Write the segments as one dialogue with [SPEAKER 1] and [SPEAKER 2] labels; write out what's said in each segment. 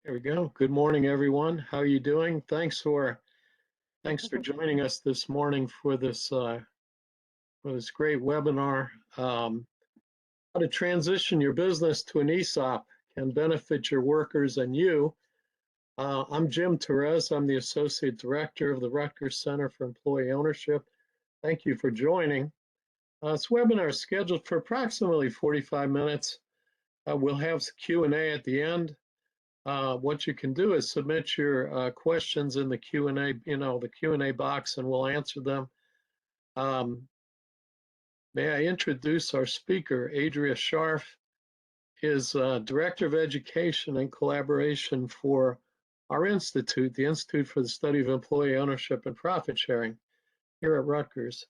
[SPEAKER 1] There we go. Good morning, everyone. How are you doing? Thanks for joining us this morning for this great webinar. How to transition your business to an ESOP can benefit your workers and you. I'm Jim Therese. I'm the Associate Director of the Rutgers Center for Employee Ownership. Thank you for joining. This webinar is scheduled for approximately 45 minutes. We'll have Q&A at the end. What you can do is submit your questions in the Q&A, the Q&A box, and we'll answer them. May I introduce our speaker, Adria Scharf, is Director of Education and Collaboration for our institute, the Institute for the Study of Employee Ownership and Profit Sharing here at Rutgers.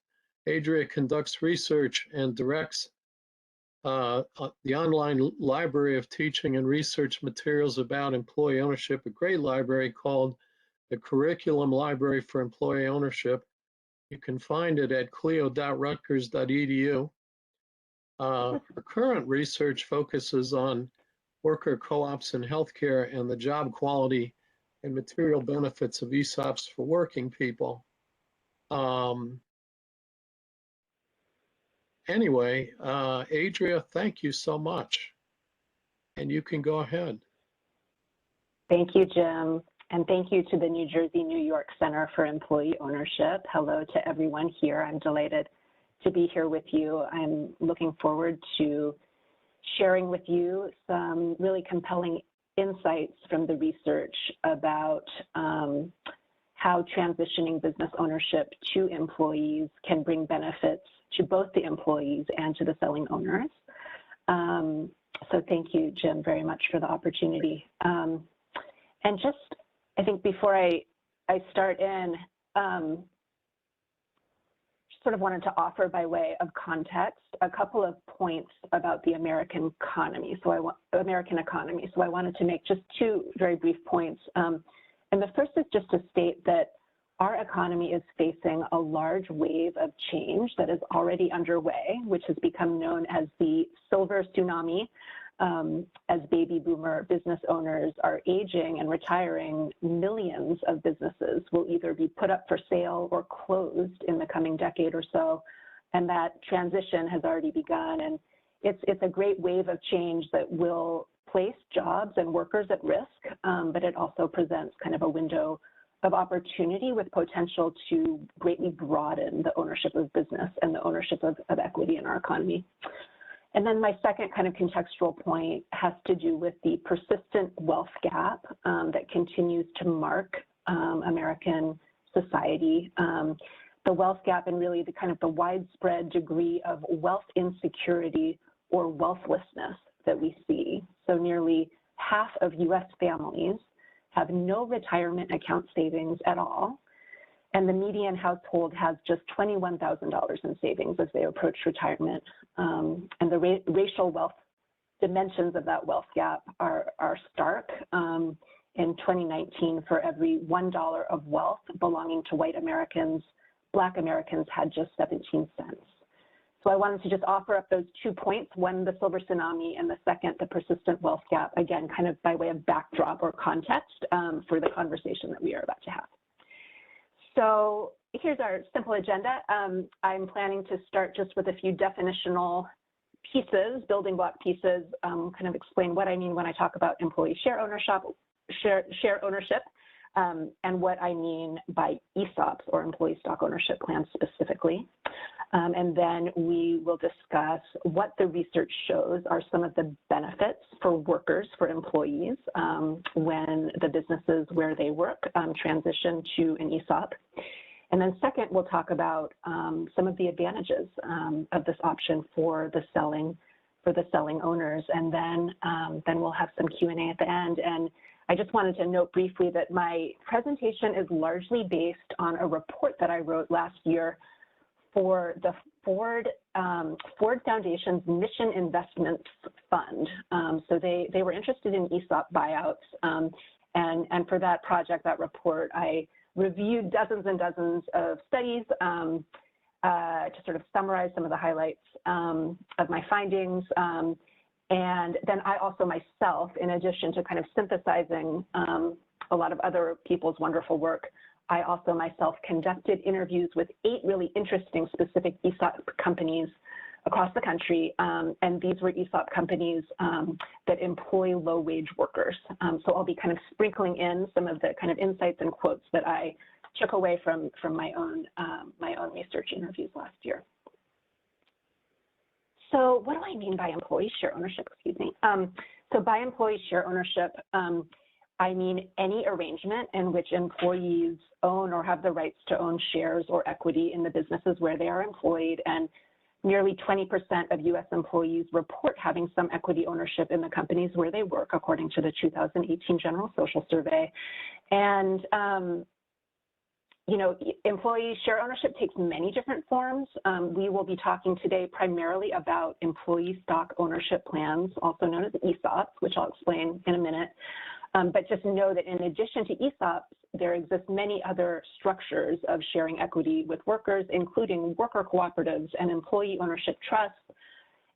[SPEAKER 1] Adria conducts research and directs the online library of teaching and research materials about employee ownership, a great library called the Curriculum Library for Employee Ownership. You can find it at clio.rutgers.edu. Her current research focuses on worker co-ops in healthcare and the job quality and material benefits of ESOPs for working people. Anyway, Adria, thank you so much. And you can go ahead.
[SPEAKER 2] Thank you, Jim. And thank you to the New Jersey, New York Center for Employee Ownership. Hello to everyone here. I'm delighted to be here with you. I'm looking forward to sharing with you some really compelling insights from the research about how transitioning business ownership to employees can bring benefits to both the employees and to the selling owners. So thank you, Jim, very much for the opportunity. And just, I think before I start in, sort of wanted to offer by way of context a couple of points about the American economy. So I wanted to make just two very brief points. And the first is just to state that our economy is facing a large wave of change that is already underway, which has become known as the silver tsunami, as baby boomer business owners are aging and retiring. Millions of businesses will either be put up for sale or closed in the coming decade or so, and that transition has already begun. And it's a great wave of change that will place jobs and workers at risk, but it also presents kind of a window of opportunity with potential to greatly broaden the ownership of business and the ownership of equity in our economy. And then my second kind of contextual point has to do with the persistent wealth gap that continues to mark American society. The wealth gap and really the kind of the widespread degree of wealth insecurity or wealthlessness that we see. So nearly half of US families have no retirement account savings at all, and the median household has just $21,000 in savings as they approach retirement. And the racial wealth dimensions of that wealth gap are stark. In 2019, for every $1 of wealth belonging to white Americans, Black Americans had just 17 cents. So I wanted to just offer up those 2 points, one, the silver tsunami, and the second, the persistent wealth gap, again, kind of by way of backdrop or context for the conversation that we are about to have. So here's our simple agenda. I'm planning to start just with a few definitional pieces, building block pieces, kind of explain what I mean when I talk about employee share ownership, and what I mean by ESOPs, or employee stock ownership plans specifically. And then we will discuss what the research shows are some of the benefits for workers, for employees, when the businesses where they work transition to an ESOP. And then second, we'll talk about some of the advantages of this option for the selling owners. And then we'll have some Q&A at the end. And I just wanted to note briefly that my presentation is largely based on a report that I wrote last year for the Ford Foundation's Mission Investments Fund. So they were interested in ESOP buyouts. And for that project, that report, I reviewed dozens and dozens of studies to sort of summarize some of the highlights of my findings. And then I also myself, in addition to kind of synthesizing a lot of other people's wonderful work, I also myself conducted interviews with 8 really interesting specific ESOP companies across the country, and these were ESOP companies that employ low-wage workers. So I'll be kind of sprinkling in some of the kind of insights and quotes that I took away from my own research interviews last year. So what do I mean by employee share ownership? Excuse me. So by employee share ownership, I mean any arrangement in which employees own or have the rights to own shares or equity in the businesses where they are employed, and nearly 20% of U.S. employees report having some equity ownership in the companies where they work, according to the 2018 General Social Survey. And you know, employee share ownership takes many different forms. We will be talking today primarily about employee stock ownership plans, also known as ESOPs, which I'll explain in a minute. But just know that in addition to ESOPs, there exist many other structures of sharing equity with workers, including worker cooperatives and employee ownership trusts,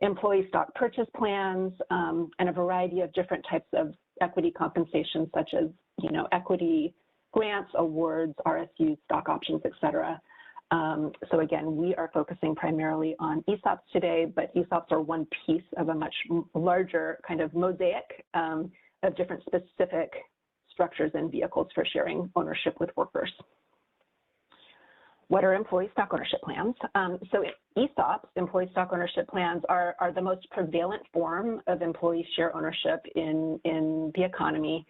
[SPEAKER 2] employee stock purchase plans, and a variety of different types of equity compensation, such as, you know, equity grants, awards, RSUs, stock options, et cetera. So again, we are focusing primarily on ESOPs today, but ESOPs are one piece of a much larger kind of mosaic of different specific structures and vehicles for sharing ownership with workers. What are employee stock ownership plans? So ESOPs, employee stock ownership plans, are the most prevalent form of employee share ownership in the economy.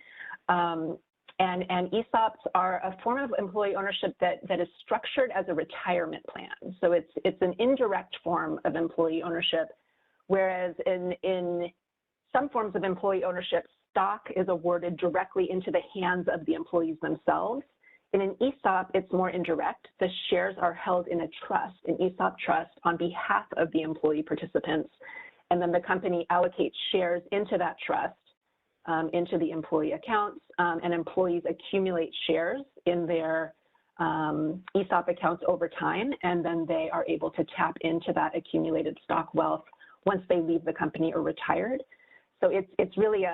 [SPEAKER 2] And ESOPs are a form of employee ownership that is structured as a retirement plan. So it's an indirect form of employee ownership, whereas in some forms of employee ownership, stock is awarded directly into the hands of the employees themselves. In an ESOP, it's more indirect. The shares are held in a trust, an ESOP trust, on behalf of the employee participants. And then the company allocates shares into that trust, into the employee accounts, and employees accumulate shares in their ESOP accounts over time, and then they are able to tap into that accumulated stock wealth once they leave the company or retired. So it's really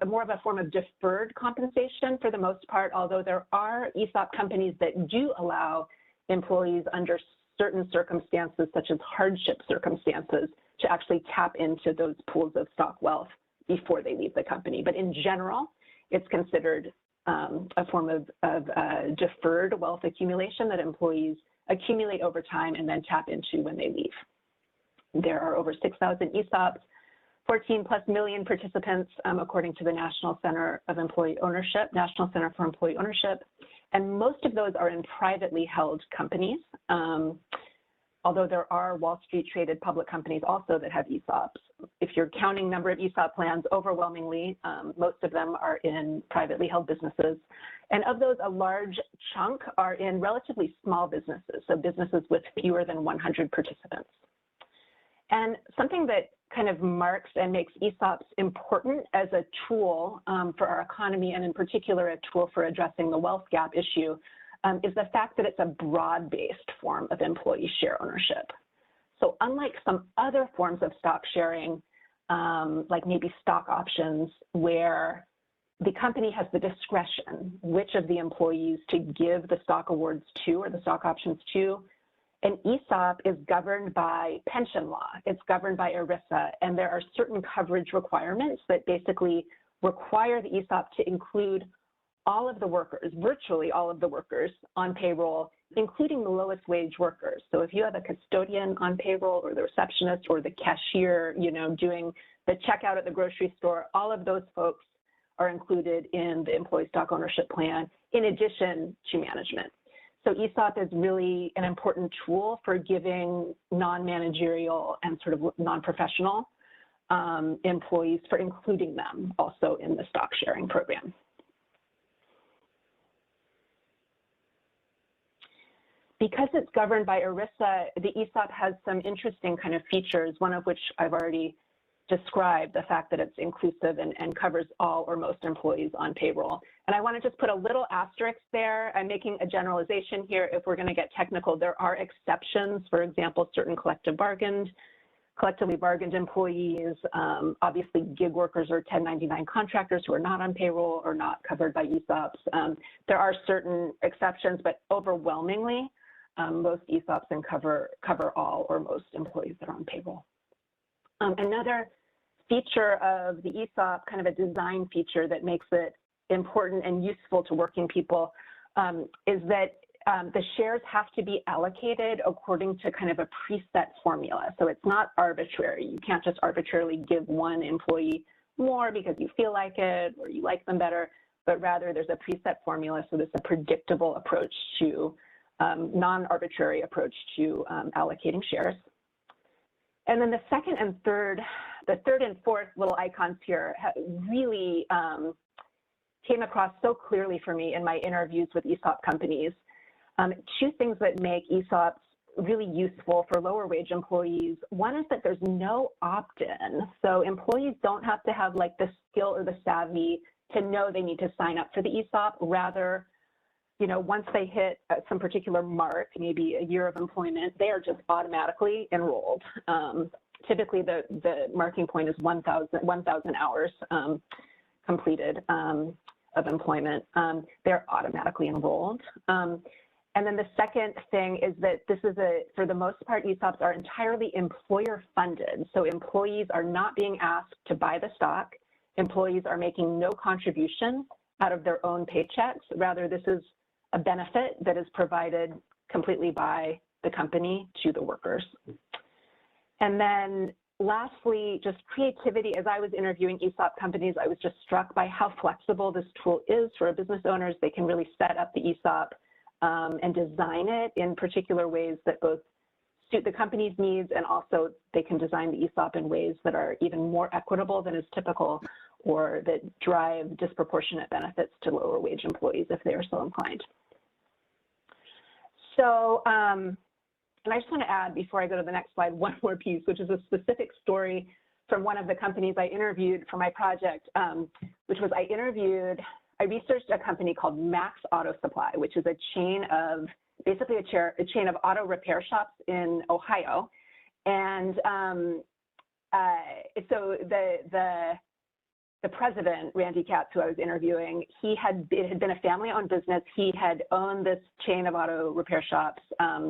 [SPEAKER 2] more of a form of deferred compensation for the most part, although there are ESOP companies that do allow employees under certain circumstances, such as hardship circumstances, to actually tap into those pools of stock wealth before they leave the company. But in general, it's considered a form of deferred wealth accumulation that employees accumulate over time and then tap into when they leave. There are over 6,000 ESOPs, 14+ million participants, according to the National Center for Employee Ownership, and most of those are in privately held companies, although there are Wall Street traded public companies also that have ESOPs. If you're counting number of ESOP plans, overwhelmingly, most of them are in privately held businesses. And of those, a large chunk are in relatively small businesses, so businesses with fewer than 100 participants. And something that kind of marks and makes ESOPs important as a tool for our economy, and in particular a tool for addressing the wealth gap issue, is the fact that it's a broad-based form of employee share ownership. So unlike some other forms of stock sharing, like maybe stock options, where the company has the discretion which of the employees to give the stock awards to or the stock options to, an ESOP is governed by pension law. It's governed by ERISA, and there are certain coverage requirements that basically require the ESOP to include all of the workers, virtually all of the workers on payroll, including the lowest wage workers. So if you have a custodian on payroll, or the receptionist, or the cashier, you know, doing the checkout at the grocery store, all of those folks are included in the employee stock ownership plan, in addition to management. So ESOP is really an important tool for giving non-managerial and sort of non-professional employees, for including them also in the stock sharing program. Because it's governed by ERISA, the ESOP has some interesting kind of features, one of which I've already described, the fact that it's inclusive and covers all or most employees on payroll. And I want to just put a little asterisk there. I'm making a generalization here. If we're going to get technical, there are exceptions. For example, certain collective bargained collectively bargained employees, obviously gig workers or 1099 contractors who are not on payroll or not covered by ESOPs. There are certain exceptions, but overwhelmingly, most ESOPs can cover all or most employees that are on payroll. Another feature of the ESOP, kind of a design feature that makes it important and useful to working people, is that the shares have to be allocated according to kind of a preset formula. So it's not arbitrary. You can't just arbitrarily give one employee more because you feel like it or you like them better, but rather there's a preset formula. So there's a predictable approach to, non-arbitrary approach to allocating shares. And then the second and third, the third and fourth little icons here really came across so clearly for me in my interviews with ESOP companies. Two things that make ESOPs really useful for lower wage employees. One is that there's no opt-in. So employees don't have to have like the skill or the savvy to know they need to sign up for the ESOP. Rather, you know, once they hit some particular mark, maybe a year of employment, they are just automatically enrolled. Typically, the marking point is 1,000 hours completed of employment. They're automatically enrolled. And then the second thing is that this is for the most part, ESOPs are entirely employer funded. So employees are not being asked to buy the stock. Employees are making no contribution out of their own paychecks. Rather, this is a benefit that is provided completely by the company to the workers. And then lastly, just creativity. As I was interviewing ESOP companies, I was just struck by how flexible this tool is for business owners. They can really set up the ESOP and design it in particular ways that both suit the company's needs, and also they can design the ESOP in ways that are even more equitable than is typical, or that drive disproportionate benefits to lower wage employees if they are so inclined. So, and I just want to add before I go to the next slide, one more piece, which is a specific story from one of the companies I interviewed for my project, which was I researched a company called Max Auto Supply, which is a chain of, basically a chain of auto repair shops in Ohio. And so the president, Randy Katz, who I was interviewing, it had been a family-owned business. He had owned this chain of auto repair shops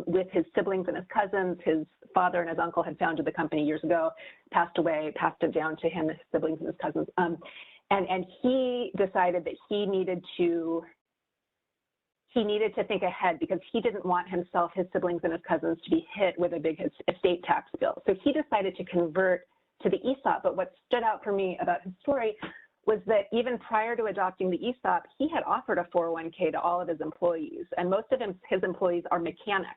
[SPEAKER 2] with his siblings and his cousins. His father and his uncle had founded the company years ago, passed away, passed it down to him, his siblings and his cousins. And he decided that he needed to think ahead because he didn't want himself, his siblings, and his cousins to be hit with a big estate tax bill. So he decided to convert to the ESOP. But what stood out for me about his story was that even prior to adopting the ESOP, he had offered a 401k to all of his employees, and most of his employees are mechanics.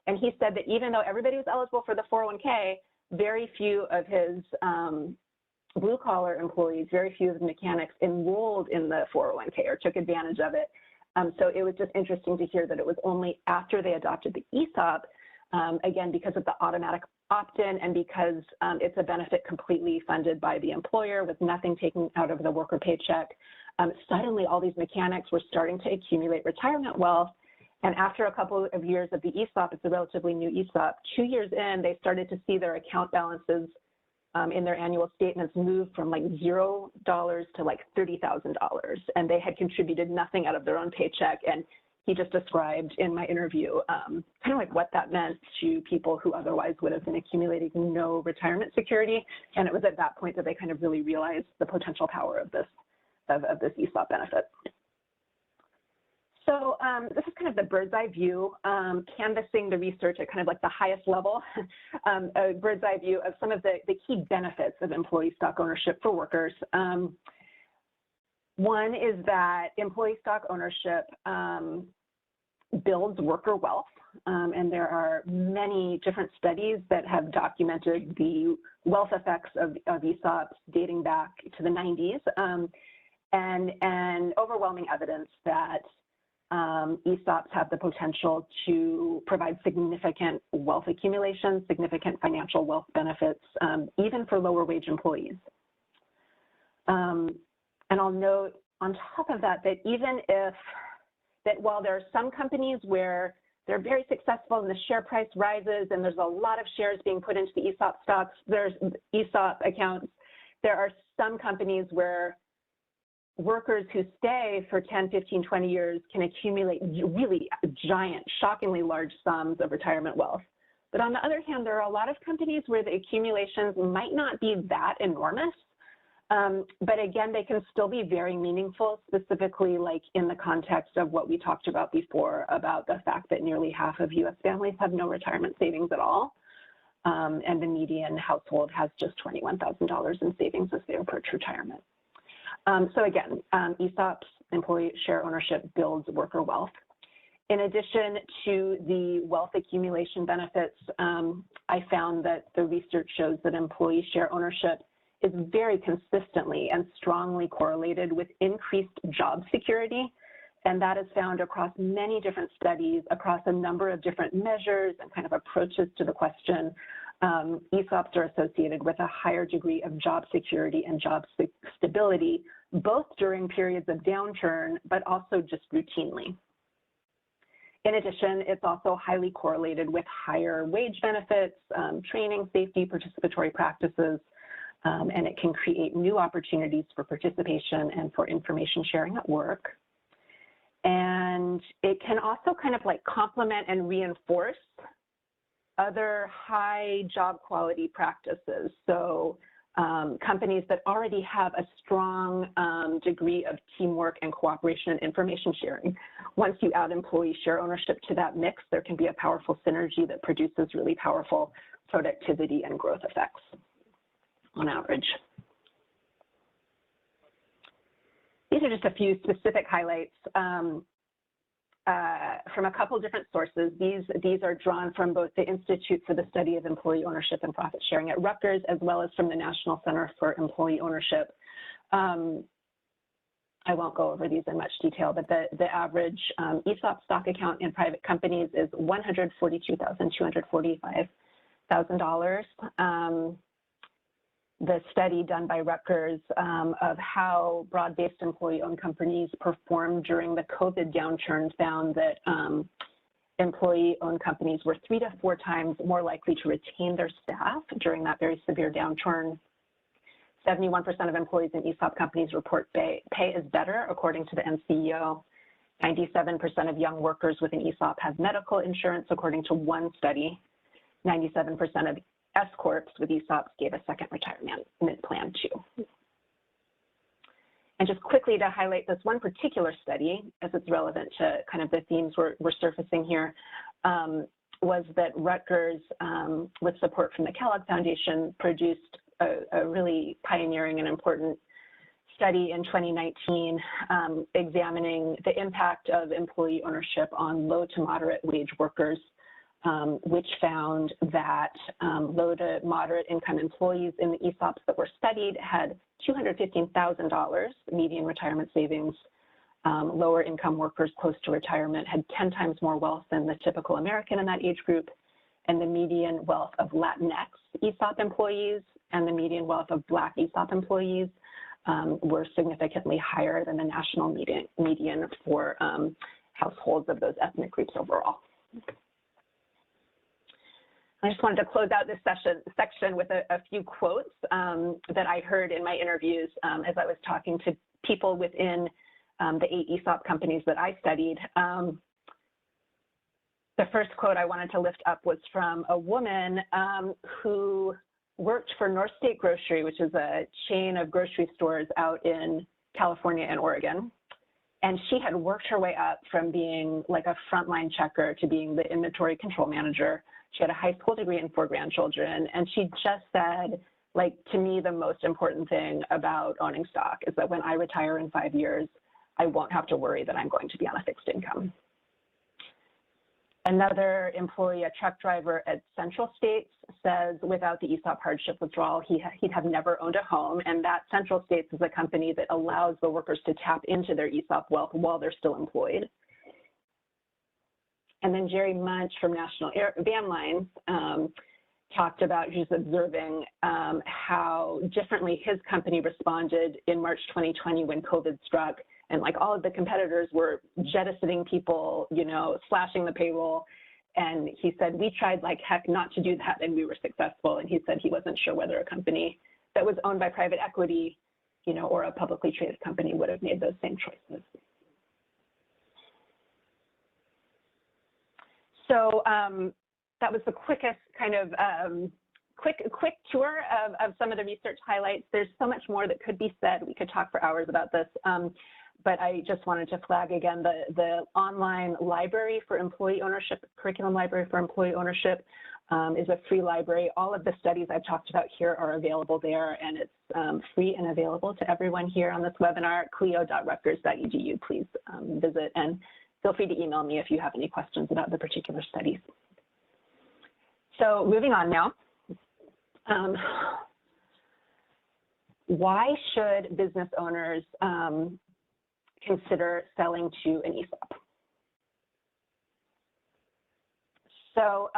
[SPEAKER 2] And he said that even though everybody was eligible for the 401k, very few of his blue-collar employees, very few of the mechanics enrolled in the 401k or took advantage of it. So it was just interesting to hear that it was only after they adopted the ESOP, again, because of the automatic opt-in and because it's a benefit completely funded by the employer with nothing taken out of the worker paycheck. Suddenly, all these mechanics were starting to accumulate retirement wealth. And after a couple of years of the ESOP, it's a relatively new ESOP, 2 years in, they started to see their account balances in their annual statements move from like $0 to like $30,000. And they had contributed nothing out of their own paycheck. And he just described in my interview kind of like what that meant to people who otherwise would have been accumulating no retirement security. And it was at that point that they kind of really realized the potential power of this ESOP benefit. So this is kind of the bird's eye view, canvassing the research at kind of like the highest level, a bird's eye view of some of the key benefits of employee stock ownership for workers. One is that employee stock ownership builds worker wealth, and there are many different studies that have documented the wealth effects of ESOPs dating back to the 90s, and overwhelming evidence that ESOPs have the potential to provide significant wealth accumulation, significant financial wealth benefits, even for lower wage employees. And I'll note on top of that, that even if, that while there are some companies where they're very successful and the share price rises and there's a lot of shares being put into the ESOP stocks, there's ESOP accounts. There are some companies where workers who stay for 10, 15, 20 years can accumulate really giant, shockingly large sums of retirement wealth. But on the other hand, there are a lot of companies where the accumulations might not be that enormous. But again, they can still be very meaningful, specifically like in the context of what we talked about before about the fact that nearly half of US families have no retirement savings at all. And the median household has just $21,000 in savings as they approach retirement. So again, ESOPs, employee share ownership, builds worker wealth. In addition to the wealth accumulation benefits, I found that the research shows that employee share ownership is very consistently and strongly correlated with increased job security. And that is found across many different studies, across a number of different measures and kind of approaches to the question. ESOPs are associated with a higher degree of job security and job stability, both during periods of downturn, but also just routinely. In addition, it's also highly correlated with higher wage benefits, training, safety, participatory practices, and it can create new opportunities for participation and for information sharing at work. And it can also kind of like complement and reinforce other high job quality practices. So companies that already have a strong degree of teamwork and cooperation and information sharing. Once you add employee share ownership to that mix, there can be a powerful synergy that produces really powerful productivity and growth effects on average. These are just a few specific highlights from a couple different sources. These are drawn from both the Institute for the Study of Employee Ownership and Profit Sharing at Rutgers, as well as from the National Center for Employee Ownership. I won't go over these in much detail, but the average ESOP stock account in private companies is $142,245,000. The study done by Rutgers of how broad-based employee-owned companies performed during the COVID downturn found that employee-owned companies were 3 to 4 times more likely to retain their staff during that very severe downturn. 71% of employees in ESOP companies report pay is better, according to the NCEO. 97% of young workers with an ESOP have medical insurance, according to one study. 97% of S-Corps with ESOPs gave a second retirement plan too. And just quickly to highlight this one particular study, as it's relevant to kind of the themes we're surfacing here, was that Rutgers, with support from the Kellogg Foundation, produced a really pioneering and important study in 2019 examining the impact of employee ownership on low to moderate wage workers, which found that low to moderate income employees in the ESOPs that were studied had $215,000 median retirement savings. Lower income workers close to retirement had 10 times more wealth than the typical American in that age group, and the median wealth of Latinx ESOP employees and the median wealth of Black ESOP employees were significantly higher than the national median for households of those ethnic groups overall. I just wanted to close out this section with a few quotes that I heard in my interviews as I was talking to people within the 8 ESOP companies that I studied. The first quote I wanted to lift up was from a woman who worked for North State Grocery, which is a chain of grocery stores out in California and Oregon. And she had worked her way up from being like a frontline checker to being the inventory control manager. She had a high school degree and 4 grandchildren. And she just said, like, to me, the most important thing about owning stock is that when I retire in 5 years, I won't have to worry that I'm going to be on a fixed income. Another employee, a truck driver at Central States, says without the ESOP hardship withdrawal, he'd have never owned a home. And that Central States is a company that allows the workers to tap into their ESOP wealth while they're still employed. And then Jerry Munch from National Van Lines talked about just observing how differently his company responded in March 2020 when COVID struck and like all of the competitors were jettisoning people, you know, slashing the payroll. And he said, we tried like heck not to do that, and we were successful. And he said he wasn't sure whether a company that was owned by private equity, you know, or a publicly traded company would have made those same choices. So that was the quickest kind of quick tour of some of the research highlights. There's so much more that could be said. We could talk for hours about this, but I just wanted to flag again the online library for employee ownership, curriculum library for employee ownership is a free library. All of the studies I've talked about here are available there, and it's free and available to everyone here on this webinar. clio.rutgers.edu, please visit, and feel free to email me if you have any questions about the particular studies. So moving on now. Why should business owners consider selling to an ESOP? So,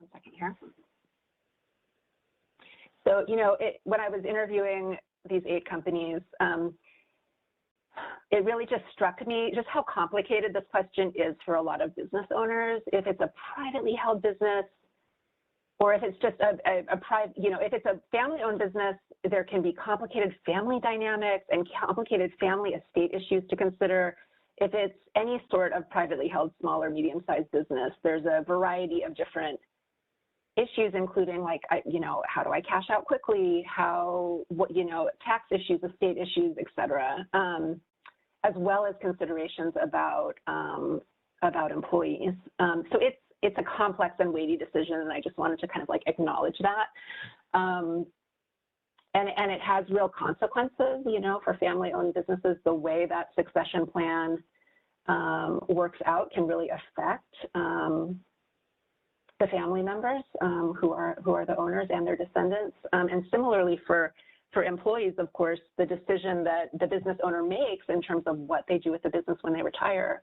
[SPEAKER 2] just 1 second here. So, you know, when I was interviewing these 8 companies, it really just struck me just how complicated this question is for a lot of business owners. If it's a privately held business, or if it's just a private, you know, if it's a family-owned business, there can be complicated family dynamics and complicated family estate issues to consider. If it's any sort of privately held small or medium-sized business, there's a variety of different issues, including like, you know, how do I cash out quickly? What, you know, tax issues, estate issues, et cetera, as well as considerations about employees. So it's a complex and weighty decision, and I just wanted to kind of like acknowledge that. And it has real consequences, you know, for family-owned businesses. The way that succession plan works out can really affect the family members who are the owners and their descendants. And similarly for employees, of course, the decision that the business owner makes in terms of what they do with the business when they retire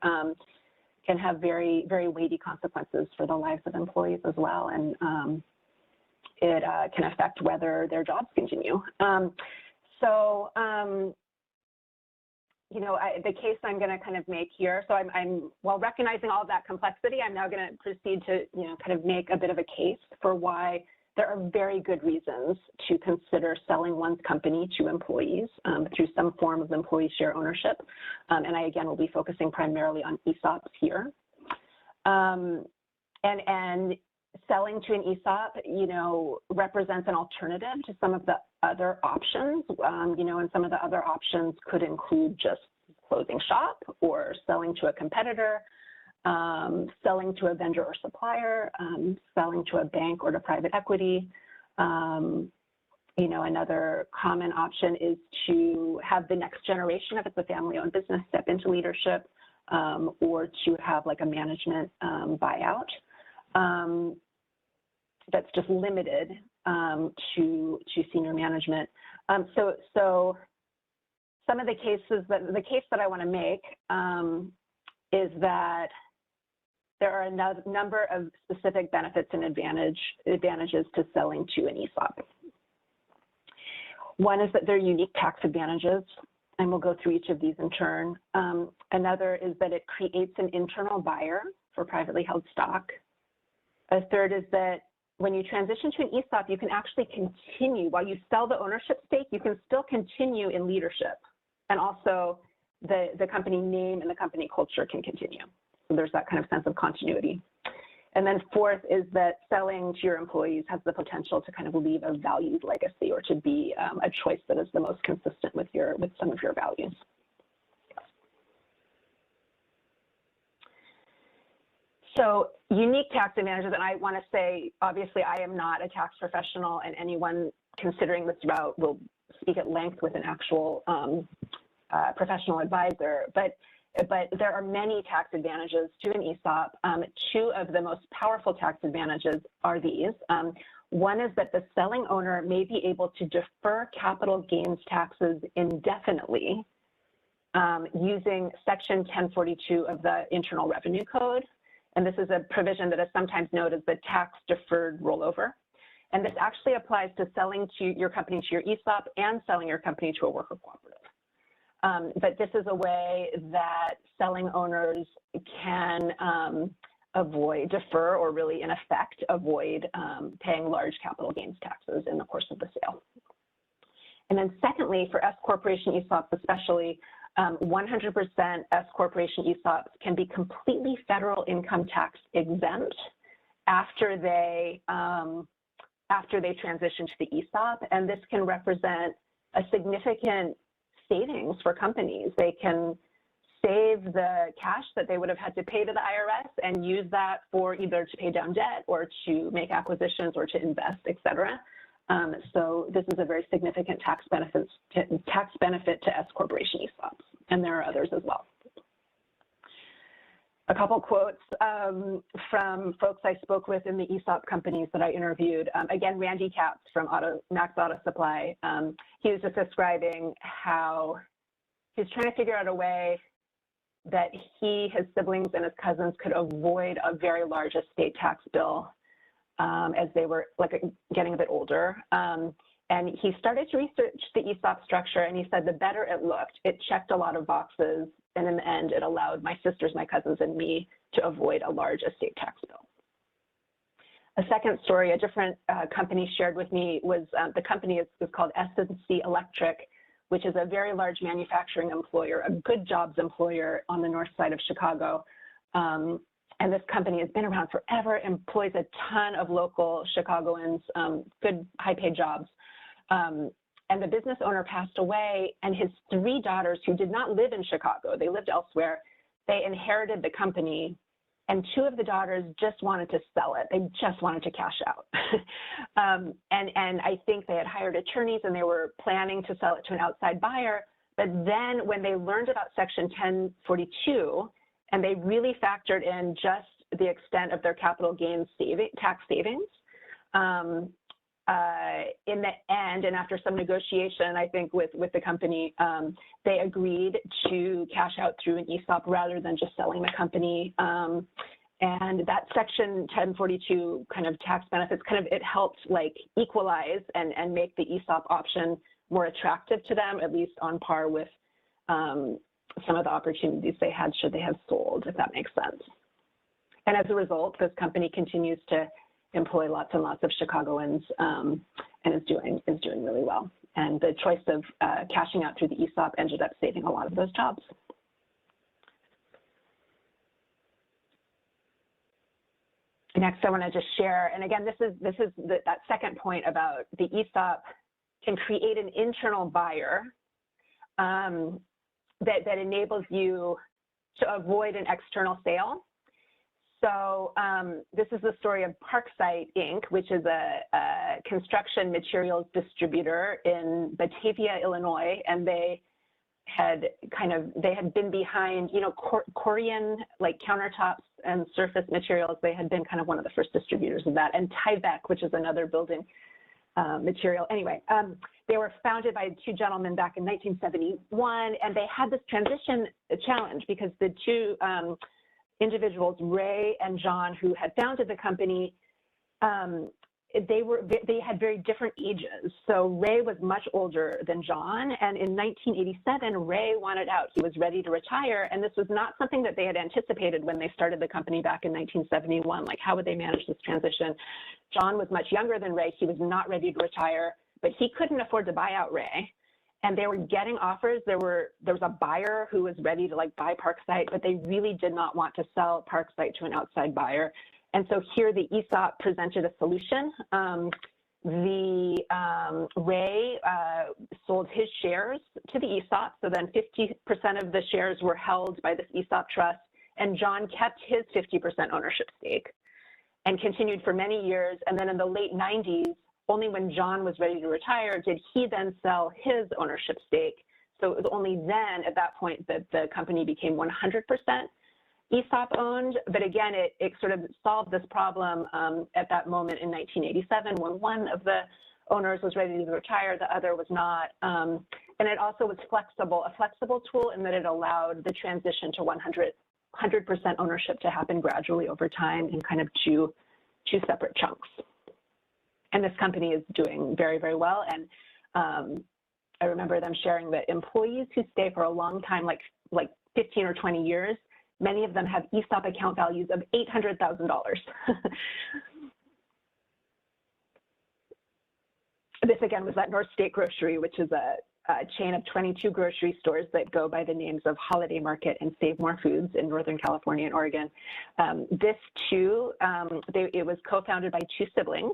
[SPEAKER 2] can have very, very weighty consequences for the lives of employees as well. And it can affect whether their jobs continue. You know, the case I'm going to kind of make here, so I'm while recognizing all of that complexity, I'm now going to proceed to, you know, kind of make a bit of a case for why there are very good reasons to consider selling one's company to employees through some form of employee share ownership. And I, again, will be focusing primarily on ESOPs here. And selling to an ESOP, you know, represents an alternative to some of the other options, you know, and some of the other options could include just closing shop or selling to a competitor, selling to a vendor or supplier, selling to a bank or to private equity. You know, another common option is to have the next generation, if it's a family-owned business, step into leadership, or to have like a management buyout that's just limited to senior management. So some of the cases the case that I want to make is that there are a number of specific benefits and advantages to selling to an ESOP. One is that there are unique tax advantages, and we'll go through each of these in turn. Another is that it creates an internal buyer for privately held stock. A third is that when you transition to an ESOP, you can actually continue, while you sell the ownership stake, you can still continue in leadership. And also the company name and the company culture can continue. So there's that kind of sense of continuity. And then fourth is that selling to your employees has the potential to kind of leave a valued legacy, or to be a choice that is the most consistent with some of your values. So unique tax advantages, and I want to say, obviously, I am not a tax professional, and anyone considering this route will speak at length with an actual professional advisor. But there are many tax advantages to an ESOP. Two of the most powerful tax advantages are these. One is that the selling owner may be able to defer capital gains taxes indefinitely using Section 1042 of the Internal Revenue Code. And this is a provision that is sometimes known as the tax deferred rollover. And this actually applies to selling to your company to your ESOP and selling your company to a worker cooperative. But this is a way that selling owners can defer, or really in effect avoid paying large capital gains taxes in the course of the sale. And then secondly, for S corporation ESOPs especially, 100% S corporation ESOPs can be completely federal income tax exempt after they transition to the ESOP, and this can represent a significant savings for companies. They can save the cash that they would have had to pay to the IRS and use that for either to pay down debt or to make acquisitions or to invest, et cetera. So this is a very significant tax benefit to S corporation ESOPs, and there are others as well. A couple quotes from folks I spoke with in the ESOP companies that I interviewed. Again, Randy Capps from Max Auto Supply. He was just describing how he's trying to figure out a way that he, his siblings, and his cousins could avoid a very large estate tax bill as they were getting a bit older. And he started to research the ESOP structure, and he said the better it looked, it checked a lot of boxes, and in the end, it allowed my sisters, my cousins, and me to avoid a large estate tax bill. A second story, a different company shared with me was the company is called S&C Electric, which is a very large manufacturing employer, a good jobs employer on the north side of Chicago. And this company has been around forever, employs a ton of local Chicagoans, good high-paid jobs. And the business owner passed away, and his 3 daughters, who did not live in Chicago, they lived elsewhere, they inherited the company, and 2 of the daughters just wanted to sell it. They just wanted to cash out. And I think they had hired attorneys, and they were planning to sell it to an outside buyer. But then when they learned about Section 1042, and they really factored in just the extent of their capital gains tax savings, in the end, and after some negotiation, I think with the company, they agreed to cash out through an ESOP rather than just selling the company. And that Section 1042 kind of tax benefits, it helped equalize and make the ESOP option more attractive to them, at least on par with some of the opportunities they had should they have sold, if that makes sense. And as a result, this company continues to employ lots and lots of Chicagoans and is doing really well. And the choice of cashing out through the ESOP ended up saving a lot of those jobs. Next, I want to just share, and again, this is that second point about the ESOP can create an internal buyer that enables you to avoid an external sale. So this is the story of Parksite Inc., which is a construction materials distributor in Batavia, Illinois, and they had been behind, Korean countertops and surface materials. They had been kind of one of the first distributors of that, and Tyvek, which is another building material. Anyway, they were founded by 2 gentlemen back in 1971, and they had this transition challenge because the 2 individuals, Ray and John, who had founded the company, they had very different ages. So Ray was much older than John, and in 1987, Ray wanted out. He was ready to retire, and this was not something that they had anticipated when they started the company back in 1971. How would they manage this transition? John was much younger than Ray. He was not ready to retire, but he couldn't afford to buy out Ray. And they were getting offers. There was a buyer who was ready to buy Parksite, but they really did not want to sell Parksite to an outside buyer. And so here the ESOP presented a solution. Ray sold his shares to the ESOP, so then 50% of the shares were held by this ESOP trust, and John kept his 50% ownership stake and continued for many years. And then in the late 90s, only when John was ready to retire did he then sell his ownership stake. So it was only then at that point that the company became 100% ESOP owned. But again, it sort of solved this problem at that moment in 1987 when one of the owners was ready to retire, the other was not. And it also was a flexible tool in that it allowed the transition to 100% ownership to happen gradually over time in kind of two separate chunks. And this company is doing very, very well. And I remember them sharing that employees who stay for a long time, like 15 or 20 years, many of them have ESOP account values of $800,000. This again was at North State Grocery, which is a chain of 22 grocery stores that go by the names of Holiday Market and Save More Foods in Northern California and Oregon. This too, it was co-founded by two siblings,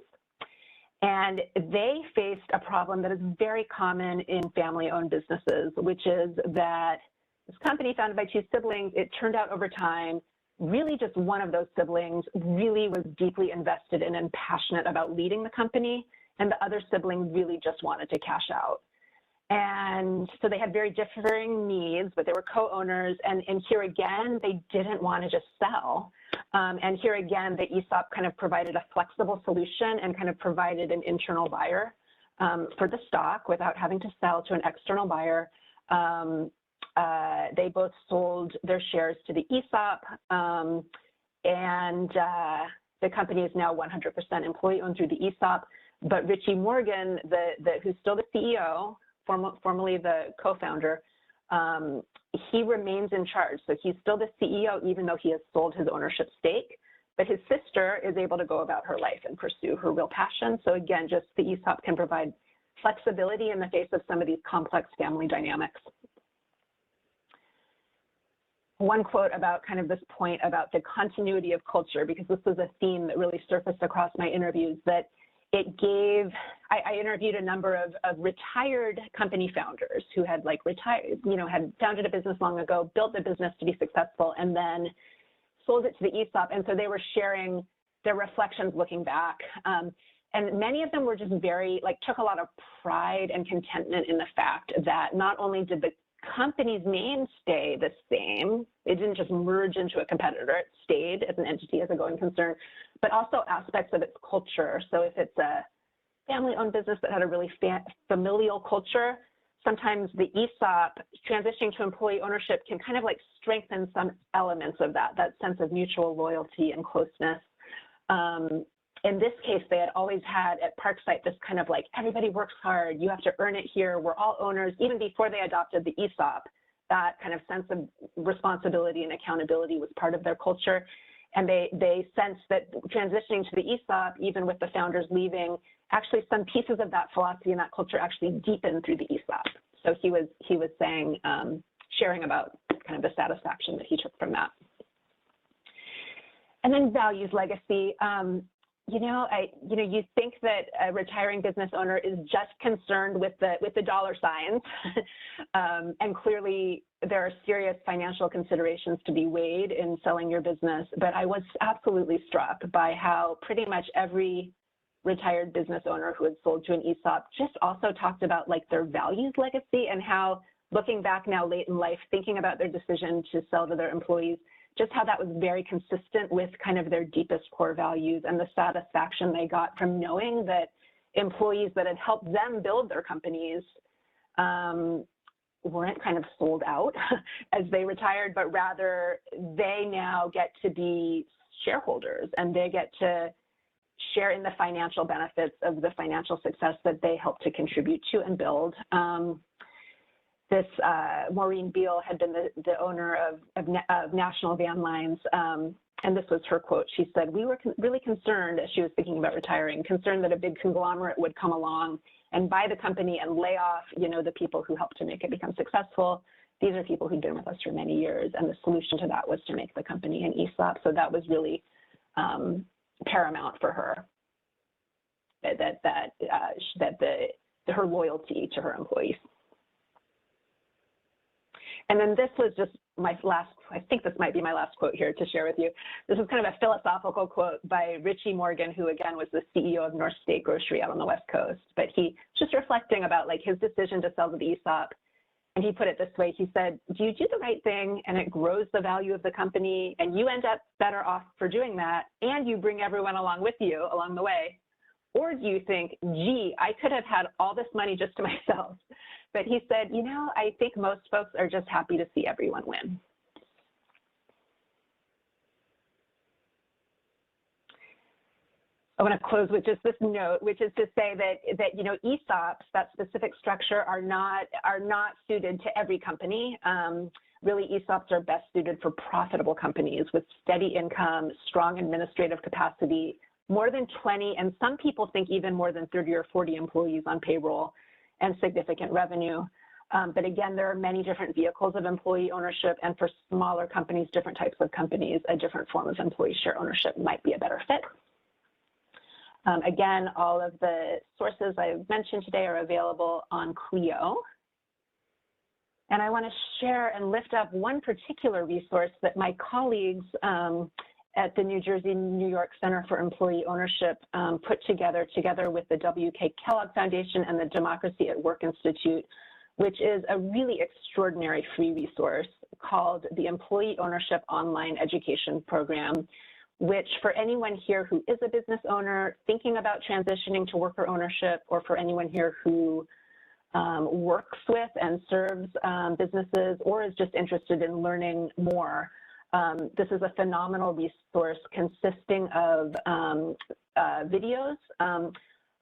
[SPEAKER 2] and they faced a problem that is very common in family-owned businesses, which is that this company founded by two siblings, it turned out over time, really just one of those siblings really was deeply invested in and passionate about leading the company, and the other sibling really just wanted to cash out. And so they had very differing needs, but they were co-owners. And here again, they didn't want to just sell. And here again, the ESOP kind of provided a flexible solution and kind of provided an internal buyer for the stock without having to sell to an external buyer. They both sold their shares to the ESOP, and the company is now 100% employee-owned through the ESOP. But Richie Morgan, who's still the CEO, formerly the co-founder, he remains in charge. So he's still the CEO, even though he has sold his ownership stake. But his sister is able to go about her life and pursue her real passion. So again, just the ESOP can provide flexibility in the face of some of these complex family dynamics. One quote about kind of this point about the continuity of culture, because this was a theme that really surfaced across my interviews, that it gave, I interviewed a number of retired company founders who had retired, had founded a business long ago, built the business to be successful, and then sold it to the ESOP. And so they were sharing their reflections looking back. And many of them were just very, took a lot of pride and contentment in the fact that not only did the company's name stay the same, it didn't just merge into a competitor, it stayed as an entity, as a going concern, but also aspects of its culture. So if it's a family-owned business that had a really familial culture, sometimes the ESOP transitioning to employee ownership can kind of strengthen some elements of that sense of mutual loyalty and closeness. In this case, they had always had at Parksite this kind of everybody works hard, you have to earn it here, we're all owners. Even before they adopted the ESOP, that kind of sense of responsibility and accountability was part of their culture. And they sensed that transitioning to the ESOP, even with the founders leaving, actually some pieces of that philosophy and that culture actually deepened through the ESOP. So he was saying, sharing about kind of the satisfaction that he took from that. And then values legacy. You think that a retiring business owner is just concerned with the dollar signs, and clearly there are serious financial considerations to be weighed in selling your business. But I was absolutely struck by how pretty much every retired business owner who had sold to an ESOP just also talked about their values legacy, and how looking back now late in life, thinking about their decision to sell to their employees, just how that was very consistent with kind of their deepest core values and the satisfaction they got from knowing that employees that had helped them build their companies weren't kind of sold out as they retired, but rather they now get to be shareholders and they get to share in the financial benefits of the financial success that they helped to contribute to and build. Maureen Beal had been the owner of National Van Lines, and this was her quote. She said, "We were really concerned," as she was thinking about retiring, concerned that a big conglomerate would come along and buy the company and lay off, the people who helped to make it become successful. These are people who'd been with us for many years, and the solution to that was to make the company an ESOP. So that was really paramount for her, her loyalty to her employees. And then this was just my last, I think this might be my last quote here to share with you. This is kind of a philosophical quote by Richie Morgan, who again was the CEO of North State Grocery out on the West Coast. But he just reflecting about his decision to sell to the ESOP. And he put it this way, he said, "Do you do the right thing and it grows the value of the company and you end up better off for doing that and you bring everyone along with you along the way? Or do you think, gee, I could have had all this money just to myself?" But he said, I think most folks are just happy to see everyone win. I want to close with just this note, which is to say that you know, ESOPs, that specific structure, are not suited to every company. Really, ESOPs are best suited for profitable companies with steady income, strong administrative capacity, more than 20, and some people think even more than 30 or 40 employees on payroll, and significant revenue. But again, there are many different vehicles of employee ownership, and for smaller companies, different types of companies, a different form of employee share ownership might be a better fit. Again, all of the sources I've mentioned today are available on Clio. And I want to share and lift up one particular resource that my colleagues at the New Jersey, New York Center for Employee Ownership put together with the W.K. Kellogg Foundation and the Democracy at Work Institute, which is a really extraordinary free resource called the Employee Ownership Online Education Program, which for anyone here who is a business owner thinking about transitioning to worker ownership, or for anyone here who works with and serves businesses or is just interested in learning more, this is a phenomenal resource consisting of videos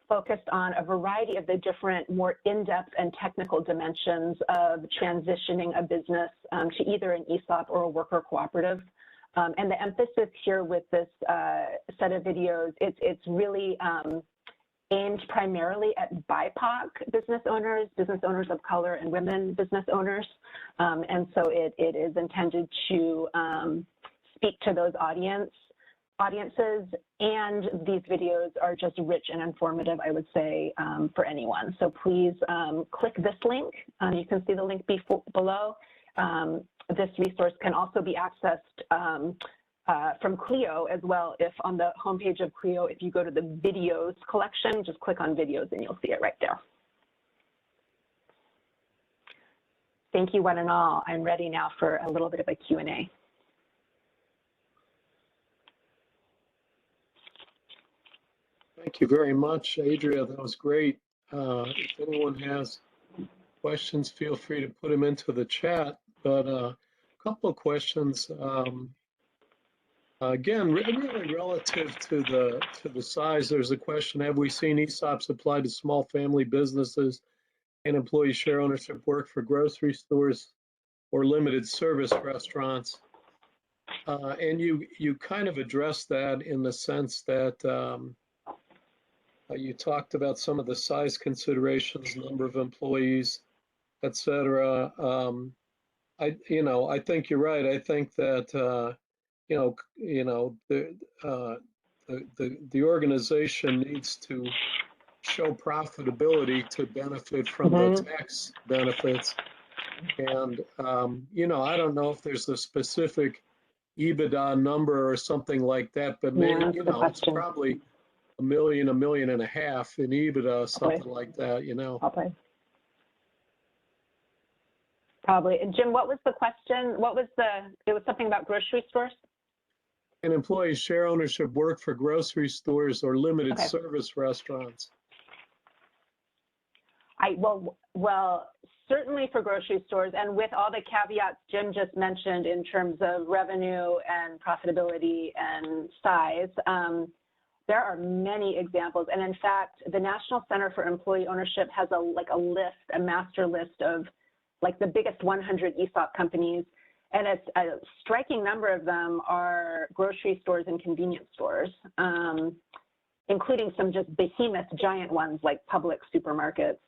[SPEAKER 2] focused on a variety of the different more in-depth and technical dimensions of transitioning a business to either an ESOP or a worker cooperative. And the emphasis here with this set of videos, it's really aimed primarily at BIPOC business owners of color, and women business owners. And so it is intended to speak to those audiences, and these videos are just rich and informative, I would say, for anyone. So please click this link. You can see the link below. This resource can also be accessed from Clio as well. If on the homepage of Clio, if you go to the videos collection, just click on videos and you'll see it right there. Thank you, one and all. I'm ready now for a little bit of a Q&A.
[SPEAKER 1] Thank you very much, Adria. That was great. If anyone has questions, feel free to put them into the chat. But a couple of questions. Again, really relative to the size, there's a question: have we seen ESOPs applied to small family businesses and employee share ownership work for grocery stores or limited service restaurants? And you kind of addressed that in the sense that you talked about some of the size considerations, number of employees, et cetera. I think you're right. I think that the organization needs to show profitability to benefit from the tax benefits. And I don't know if there's a specific EBITDA number or something like that, but maybe it's probably $1 million, $1.5 million in EBITDA, something like that.
[SPEAKER 2] Probably. And Jim, what was the question? It was something about grocery stores?
[SPEAKER 1] Can employee share ownership work for grocery stores or limited service restaurants?
[SPEAKER 2] Well, certainly for grocery stores, and with all the caveats Jim just mentioned in terms of revenue and profitability and size, there are many examples. And in fact, the National Center for Employee Ownership has a master list of the biggest 100 ESOP companies. And it's a striking number of them are grocery stores and convenience stores, including some just behemoth giant ones like Publix supermarkets,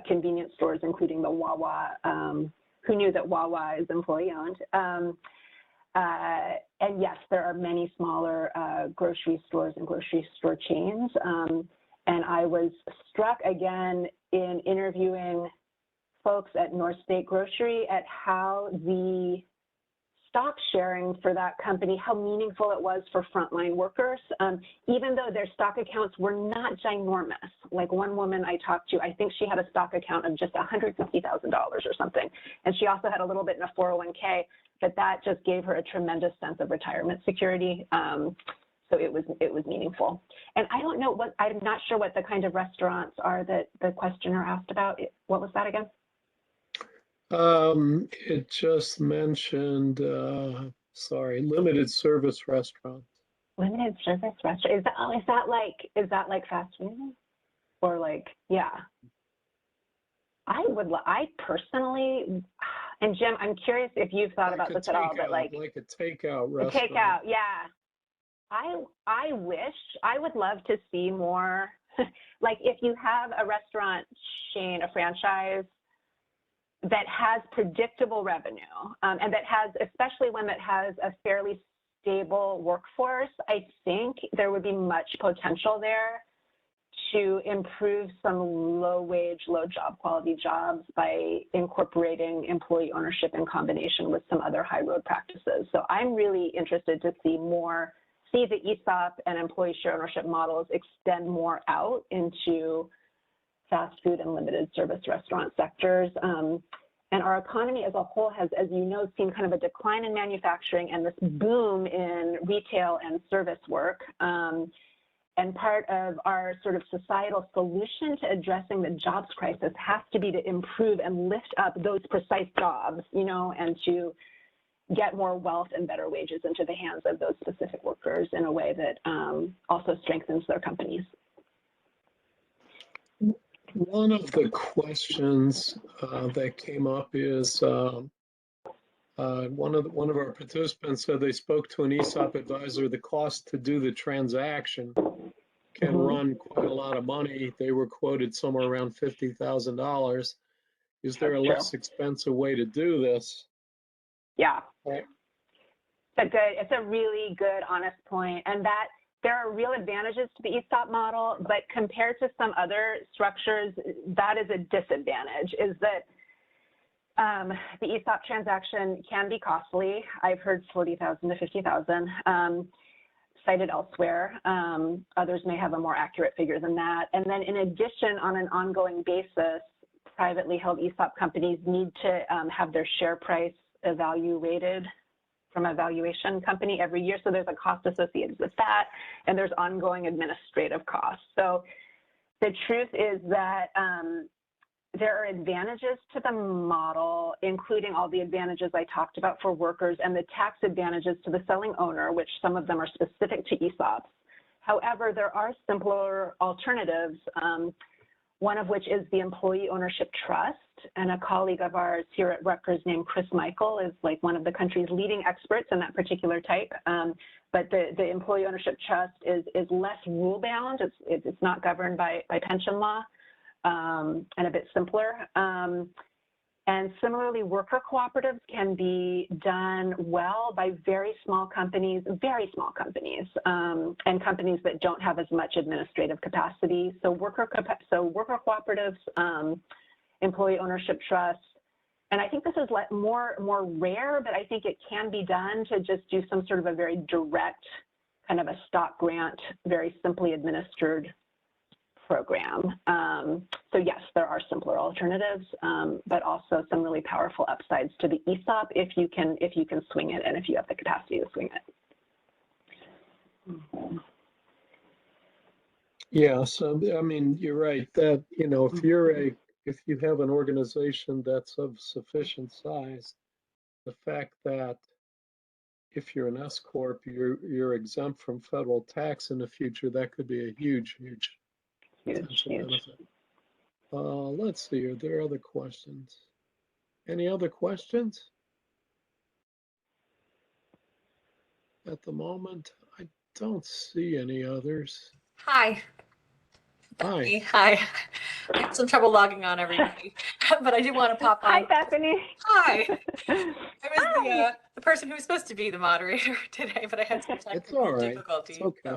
[SPEAKER 2] convenience stores, including the Wawa. Who knew that Wawa is employee owned? And yes, there are many smaller grocery stores and grocery store chains. And I was struck again in interviewing folks at North State Grocery at how the stock sharing for that company, how meaningful it was for frontline workers, even though their stock accounts were not ginormous. Like one woman I talked to, I think she had a stock account of just $150,000 or something. And she also had a little bit in a 401k, but that just gave her a tremendous sense of retirement security. So it was meaningful. And I don't know I'm not sure what the kind of restaurants are that the questioner asked about. What was that again?
[SPEAKER 1] It just mentioned, limited service restaurants.
[SPEAKER 2] Limited service restaurant. Is that like fast food? Or like, yeah. I personally, and Jim, I'm curious if you've thought about this at all, but like
[SPEAKER 1] a takeout
[SPEAKER 2] a
[SPEAKER 1] restaurant.
[SPEAKER 2] takeout, yeah. I wish, I would love to see more, like if you have a restaurant chain, a franchise that has predictable revenue, and that has, especially one that has a fairly stable workforce, I think there would be much potential there to improve some low wage, low job quality jobs by incorporating employee ownership in combination with some other high road practices. So I'm really interested to see the ESOP and employee share ownership models extend more out into fast food and limited service restaurant sectors. And our economy as a whole has, as you know, seen kind of a decline in manufacturing and this boom in retail and service work. And part of our sort of societal solution to addressing the jobs crisis has to be to improve and lift up those precise jobs, you know, and to get more wealth and better wages into the hands of those specific workers in a way that also strengthens their companies.
[SPEAKER 1] One of the questions that came up is one of our participants said they spoke to an ESOP advisor. The cost to do the transaction can run quite a lot of money. They were quoted somewhere around $50,000. Is there a less expensive way to do this?
[SPEAKER 2] Yeah.
[SPEAKER 1] Right.
[SPEAKER 2] It's a really good, honest point, and that there are real advantages to the ESOP model, but compared to some other structures, that is a disadvantage, is that the ESOP transaction can be costly. I've heard 40,000 to 50,000 cited elsewhere. Others may have a more accurate figure than that. And then in addition, on an ongoing basis, privately held ESOP companies need to have their share price evaluated from a valuation company every year. So there's a cost associated with that, and there's ongoing administrative costs. So the truth is that there are advantages to the model, including all the advantages I talked about for workers and the tax advantages to the selling owner, which some of them are specific to ESOPs. However, there are simpler alternatives, one of which is the employee ownership trust. And a colleague of ours here at Rutgers named Chris Michael is like one of the country's leading experts in that particular type. But the employee ownership trust is less rule bound. It's not governed by pension law, and a bit simpler. And similarly, worker cooperatives can be done well by very small companies, and companies that don't have as much administrative capacity. So worker cooperatives, employee ownership trusts, and I think this is more rare, but I think it can be done to just do some sort of a very direct kind of a stock grant, very simply administered program. So yes, there are simpler alternatives, but also some really powerful upsides to the ESOP if you can swing it and if you have the capacity to swing it.
[SPEAKER 1] Yeah, so I mean, you're right that, you know, if you have an organization that's of sufficient size, the fact that if you're an S corp, you're exempt from federal tax in the future, that could be a huge potential benefit. Let's see, are there other questions? Any other questions? At the moment, I don't see any others.
[SPEAKER 3] Hi.
[SPEAKER 1] Hi.
[SPEAKER 3] Hi. I have some trouble logging on, everybody, but I do want to pop on.
[SPEAKER 2] Hi, Bethany.
[SPEAKER 3] Hi. I was the person who was supposed to be the moderator today, but I had some technical difficulties.
[SPEAKER 1] It's okay.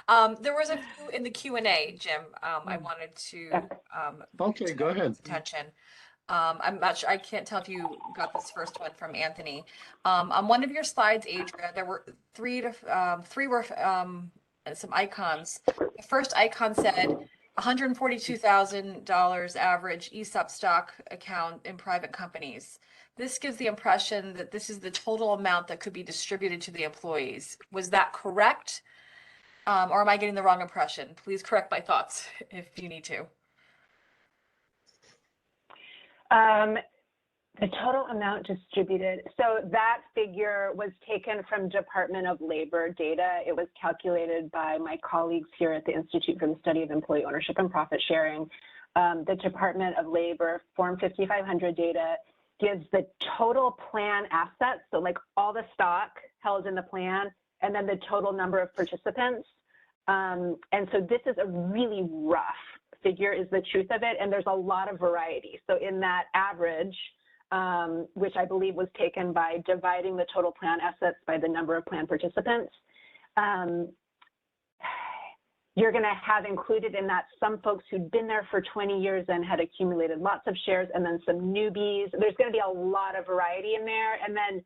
[SPEAKER 3] So. There was a few in the Q&A, Jim. I wanted to
[SPEAKER 1] okay, go ahead.
[SPEAKER 3] Attention. I'm not sure. I can't tell if you got this first one from Anthony. On one of your slides, Adria, there were three were some icons. The first icon said $142,000 average ESOP stock account in private companies. This gives the impression that this is the total amount that could be distributed to the employees. Was that correct? Or am I getting the wrong impression? Please correct my thoughts if you need to.
[SPEAKER 2] The total amount distributed. So that figure was taken from Department of Labor data. It was calculated by my colleagues here at the Institute for the Study of Employee Ownership and Profit Sharing. The Department of Labor Form 5500 data gives the total plan assets, so like all the stock held in the plan, and then the total number of participants. And so this is a really rough figure is the truth of it, and there's a lot of variety. So in that average, which I believe was taken by dividing the total plan assets by the number of plan participants, you're going to have included in that some folks who'd been there for 20 years and had accumulated lots of shares, and then some newbies. There's going to be a lot of variety in there. And then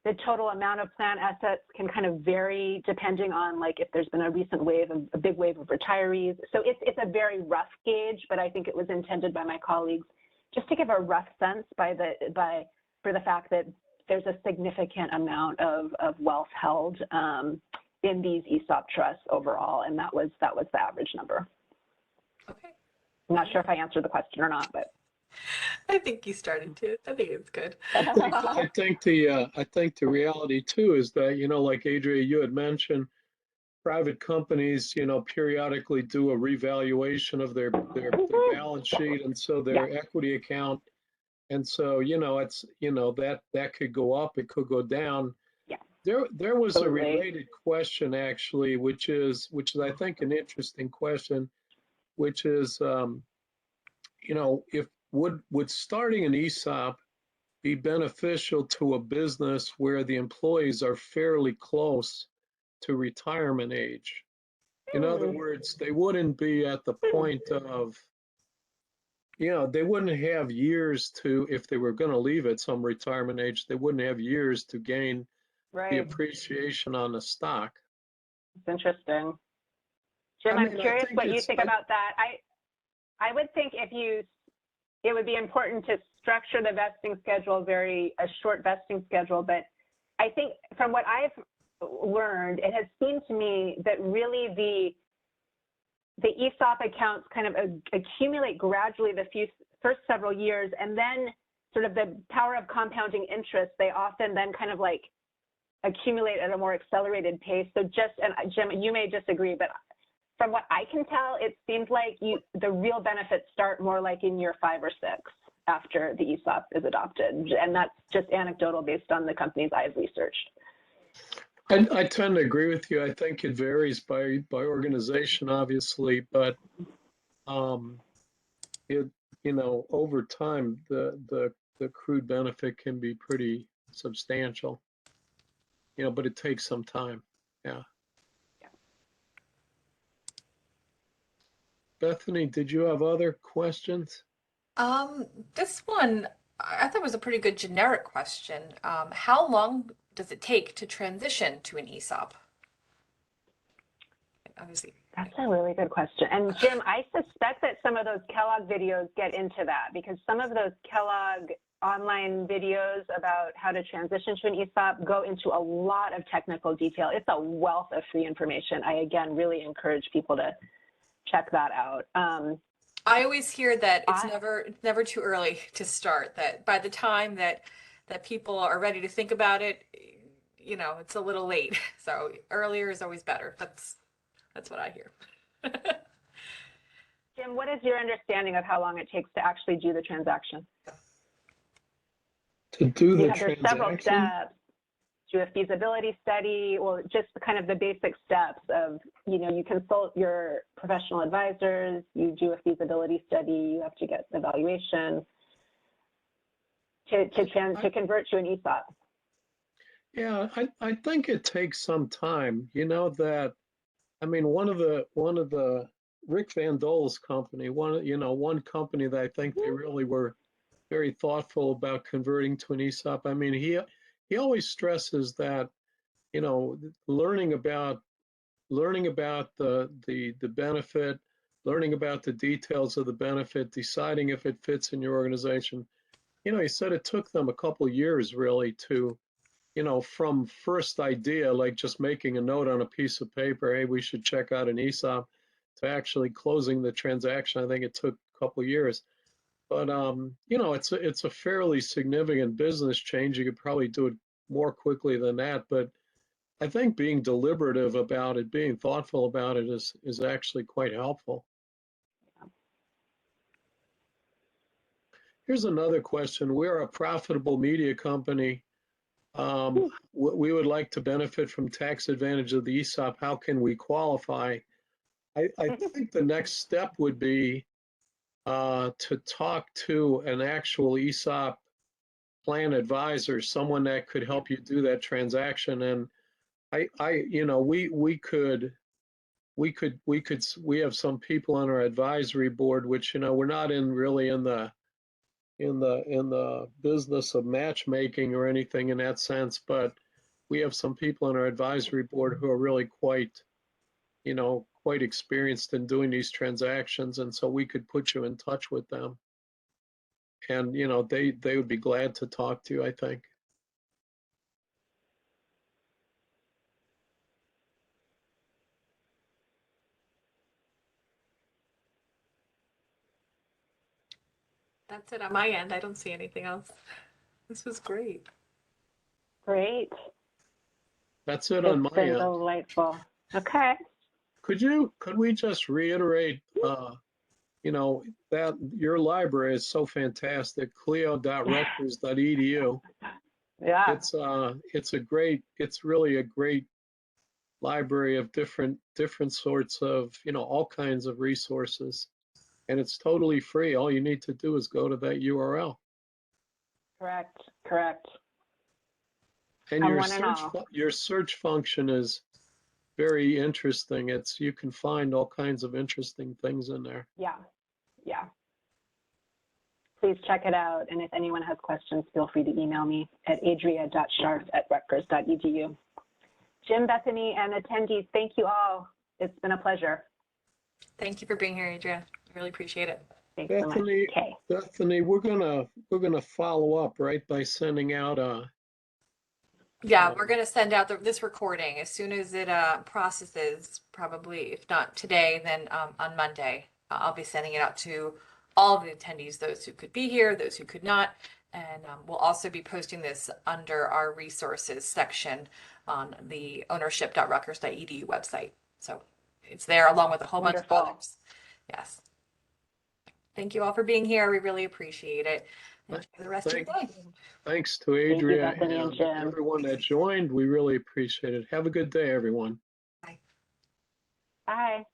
[SPEAKER 2] the total amount of plan assets can kind of vary depending on like if there's been a recent wave of a big wave of retirees. So it's a very rough gauge, but I think it was intended by my colleagues just to give a rough sense for the fact that there's a significant amount of wealth held in these ESOP trusts overall, and that was the average number.
[SPEAKER 3] Okay.
[SPEAKER 2] I'm not sure if I answered the question or not, but
[SPEAKER 3] I think you started to. I think it's good.
[SPEAKER 1] I think the reality too is that, you know, like Adria, you had mentioned, private companies, you know, periodically do a revaluation of their balance sheet, and so their equity account, and so, you know, it's, you know, that could go up, it could go down. There was a related question actually, which is I think an interesting question, which is, you know, if would starting an ESOP be beneficial to a business where the employees are fairly close to retirement age? In other words, they wouldn't be at the point of, you know, they wouldn't have years to, if they were going to leave at some retirement age, they wouldn't have years to gain the appreciation on the stock.
[SPEAKER 2] It's interesting. Jim, I'm curious what you think about that. I would think it would be important to structure the vesting schedule, a short vesting schedule, but I think from what I've learned, it has seemed to me that really the ESOP accounts kind of accumulate gradually the first several years, and then sort of the power of compounding interest, they often then kind of like accumulate at a more accelerated pace. So and Jim, you may disagree, but from what I can tell, it seems like the real benefits start more like in year 5 or 6 after the ESOP is adopted. And that's just anecdotal based on the companies I've researched.
[SPEAKER 1] I tend to agree with you. I think it varies by organization, obviously, but it, you know, over time, the accrued benefit can be pretty substantial, you know, but it takes some time. Yeah. Bethany, did you have other questions?
[SPEAKER 3] This one, I thought was a pretty good generic question. How long does it take to transition to an ESOP? Obviously.
[SPEAKER 2] That's a really good question. And Jim, I suspect that some of those Kellogg videos get into that, because some of those Kellogg online videos about how to transition to an ESOP go into a lot of technical detail. It's a wealth of free information. I, again, really encourage people to check that out.
[SPEAKER 3] I always hear that it's never too early to start, that by the time that people are ready to think about it, you know, it's a little late. So earlier is always better. That's what I hear.
[SPEAKER 2] Jim, what is your understanding of how long it takes to actually do the transaction?
[SPEAKER 1] To do the
[SPEAKER 2] There's several steps. Do a feasibility study, or just kind of the basic steps of, you know, you consult your professional advisors, you do a feasibility study, you have to get evaluation to convert to an ESOP.
[SPEAKER 1] Yeah, I think it takes some time. You know that, I mean, one of the Rick Van Dole's company, one company that I think they really were very thoughtful about converting to an ESOP. I mean, he always stresses that, you know, learning about the benefit, learning about the details of the benefit, deciding if it fits in your organization. You know, he said it took them a couple years really to, you know, from first idea, like just making a note on a piece of paper, hey, we should check out an ESOP, to actually closing the transaction. I think it took a couple years. But you know, it's a fairly significant business change. You could probably do it more quickly than that, but I think being deliberative about it, being thoughtful about it is actually quite helpful. Here's another question. We're a profitable media company. We would like to benefit from tax advantage of the ESOP. How can we qualify? I think the next step would be to talk to an actual ESOP plan advisor, someone that could help you do that transaction. And you know, we have some people on our advisory board, which, you know, we're not really in the business of matchmaking or anything in that sense, but we have some people on our advisory board who are really quite, you know, quite experienced in doing these transactions, and so we could put you in touch with them. And, you know, they would be glad to talk to you, I think.
[SPEAKER 3] That's it on my end. I don't see anything else. This was great.
[SPEAKER 2] Great.
[SPEAKER 1] That's it on my
[SPEAKER 2] It's been
[SPEAKER 1] end.
[SPEAKER 2] delightful. Okay.
[SPEAKER 1] Could we just reiterate, you know, that your library is so fantastic, clio.rutgers.edu.
[SPEAKER 2] Yeah.
[SPEAKER 1] It's really a great library of different sorts of, you know, all kinds of resources. And it's totally free. All you need to do is go to that URL.
[SPEAKER 2] Correct. Correct.
[SPEAKER 1] And your search function is very interesting. You can find all kinds of interesting things in there.
[SPEAKER 2] Yeah. Yeah. Please check it out. And if anyone has questions, feel free to email me at adria.scharf@rutgers.edu. Jim, Bethany, and attendees, thank you all. It's been a pleasure.
[SPEAKER 3] Thank you for being here, Adria. I really appreciate it.
[SPEAKER 2] Thanks so much. Okay.
[SPEAKER 1] Bethany, we're gonna follow up, right, by sending out
[SPEAKER 3] Yeah, we're going to send out this recording as soon as it processes, probably if not today, then on Monday. I'll be sending it out to all of the attendees, those who could be here, those who could not. And we'll also be posting this under our resources section on the ownership.rutgers.edu website. So it's there along with a whole bunch of others. Yes. Thank you all for being here. We really appreciate it. Enjoy the rest of your day.
[SPEAKER 1] Thanks to Adria
[SPEAKER 2] Thank you, Bethany
[SPEAKER 1] and everyone that joined. We really appreciate it. Have a good day, everyone.
[SPEAKER 3] Bye.
[SPEAKER 2] Bye.